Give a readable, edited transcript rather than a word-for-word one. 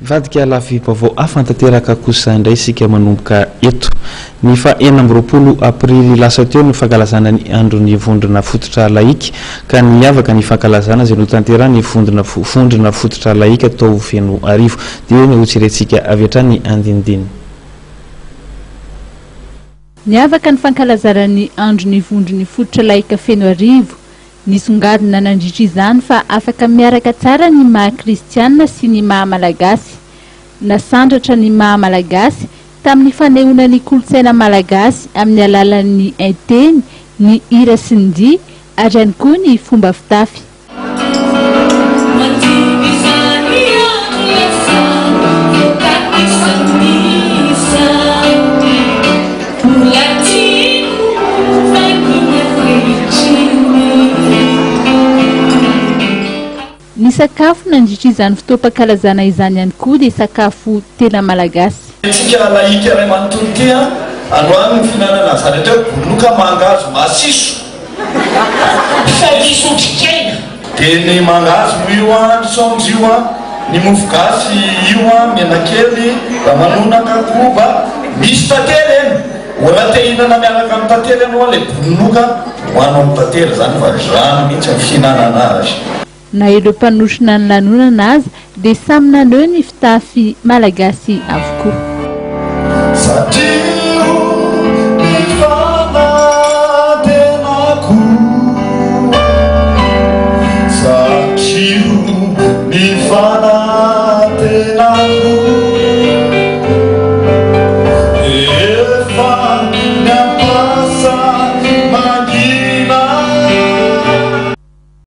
vadika lafim-baovao afantanteraka kosa indray isika manomboka eto ny fa 4 aprily lasa teo ny fankalazana ny andron'ny vondrona fototra laika ka niavaka ny fankalazana izay notanterahany vondrona fototra laika tao feno arivo dia ny otserentsika avy hatrany andinidiny. Niavaka ny fankalazana ny andron'ny vondrony fototra laika feno arivo nisongadina nandritra izany fa afaka miaraka tsara ny maha kristianina sy ny maha malagasy. Nasandratra ny maha malagasy tamin'ny fanehoana ny kolontsaina malagasy amin'ny alalan'ny aiteny, ny hira sy ny dihy ary ihany koa ny fomba fitafy. Ny sakafo nandritra izany fotoam-pankalazana izany ihany koa dia sakafo tena malagasy. Tsika laika ray manontolo ty androany ny finanana zareo boloka mangazo masiso fadiso otrikaina dia ny mangazo io ny songs io ny mofogasy io menakely da manonaka koba misy tately eny ola te hinana miaraka amin'ny tately anao le boloka hoanao amin'ny tately zany fa rano mihitsy amin'ny fihinanana azy. Na ireo mpanosina ny lanonana azy dia samy naneho ny fitafy malagasy avokoa. Satrio